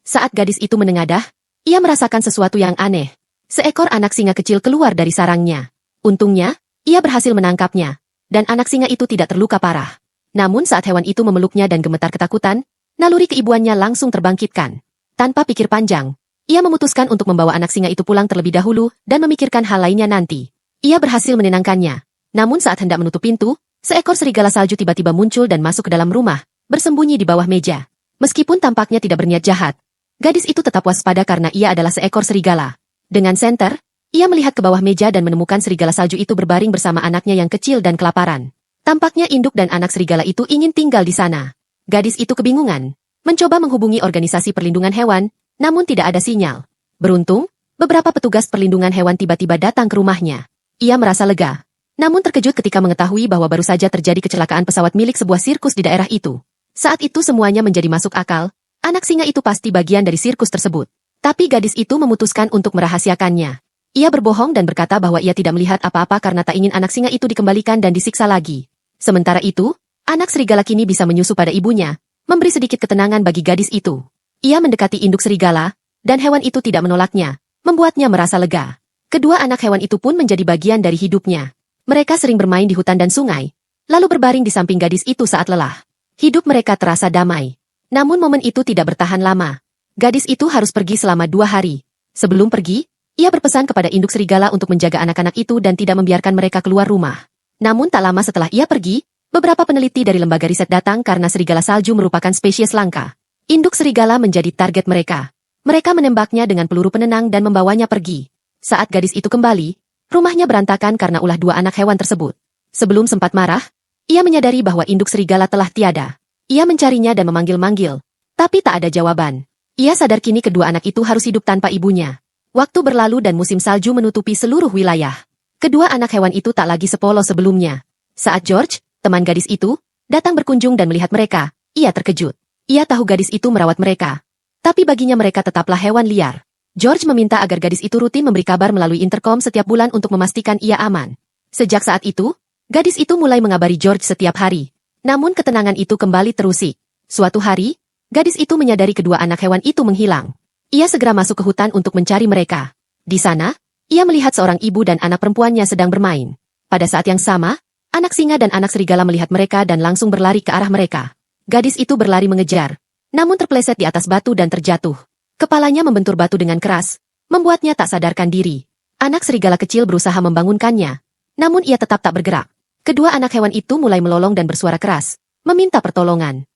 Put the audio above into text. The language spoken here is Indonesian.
Saat gadis itu menengadah, ia merasakan sesuatu yang aneh. Seekor anak singa kecil keluar dari sarangnya. Untungnya, ia berhasil menangkapnya, dan anak singa itu tidak terluka parah. Namun saat hewan itu memeluknya dan gemetar ketakutan, naluri keibuannya langsung terbangkitkan. Tanpa pikir panjang, ia memutuskan untuk membawa anak singa itu pulang terlebih dahulu dan memikirkan hal lainnya nanti. Ia berhasil menenangkannya. Namun saat hendak menutup pintu, seekor serigala salju tiba-tiba muncul dan masuk ke dalam rumah, bersembunyi di bawah meja. Meskipun tampaknya tidak berniat jahat, gadis itu tetap waspada karena ia adalah seekor serigala. Dengan senter, ia melihat ke bawah meja dan menemukan serigala salju itu berbaring bersama anaknya yang kecil dan kelaparan. Tampaknya induk dan anak serigala itu ingin tinggal di sana. Gadis itu kebingungan, mencoba menghubungi organisasi perlindungan hewan, namun tidak ada sinyal. Beruntung, beberapa petugas perlindungan hewan tiba-tiba datang ke rumahnya. Ia merasa lega, namun terkejut ketika mengetahui bahwa baru saja terjadi kecelakaan pesawat milik sebuah sirkus di daerah itu. Saat itu semuanya menjadi masuk akal. Anak singa itu pasti bagian dari sirkus tersebut. Tapi gadis itu memutuskan untuk merahasiakannya. Ia berbohong dan berkata bahwa ia tidak melihat apa-apa karena tak ingin anak singa itu dikembalikan dan disiksa lagi. Sementara itu, anak serigala kini bisa menyusu pada ibunya, memberi sedikit ketenangan bagi gadis itu. Ia mendekati induk serigala, dan hewan itu tidak menolaknya, membuatnya merasa lega. Kedua anak hewan itu pun menjadi bagian dari hidupnya. Mereka sering bermain di hutan dan sungai, lalu berbaring di samping gadis itu saat lelah. Hidup mereka terasa damai. Namun momen itu tidak bertahan lama. Gadis itu harus pergi selama 2 hari. Sebelum pergi, ia berpesan kepada induk serigala untuk menjaga anak-anak itu dan tidak membiarkan mereka keluar rumah. Namun tak lama setelah ia pergi, beberapa peneliti dari lembaga riset datang karena serigala salju merupakan spesies langka. Induk serigala menjadi target mereka. Mereka menembaknya dengan peluru penenang dan membawanya pergi. Saat gadis itu kembali, rumahnya berantakan karena ulah 2 anak hewan tersebut. Sebelum sempat marah, ia menyadari bahwa induk serigala telah tiada. Ia mencarinya dan memanggil-manggil, tapi tak ada jawaban. Ia sadar kini kedua anak itu harus hidup tanpa ibunya. Waktu berlalu dan musim salju menutupi seluruh wilayah. Kedua anak hewan itu tak lagi sepolos sebelumnya. Saat George, teman gadis itu, datang berkunjung dan melihat mereka, ia terkejut. Ia tahu gadis itu merawat mereka. Tapi baginya mereka tetaplah hewan liar. George meminta agar gadis itu rutin memberi kabar melalui interkom setiap bulan untuk memastikan ia aman. Sejak saat itu, gadis itu mulai mengabari George setiap hari. Namun ketenangan itu kembali terusik. Suatu hari, gadis itu menyadari kedua anak hewan itu menghilang. Ia segera masuk ke hutan untuk mencari mereka. Di sana, ia melihat seorang ibu dan anak perempuannya sedang bermain. Pada saat yang sama, anak singa dan anak serigala melihat mereka dan langsung berlari ke arah mereka. Gadis itu berlari mengejar, namun terpeleset di atas batu dan terjatuh. Kepalanya membentur batu dengan keras, membuatnya tak sadarkan diri. Anak serigala kecil berusaha membangunkannya, namun ia tetap tak bergerak. Kedua anak hewan itu mulai melolong dan bersuara keras, meminta pertolongan.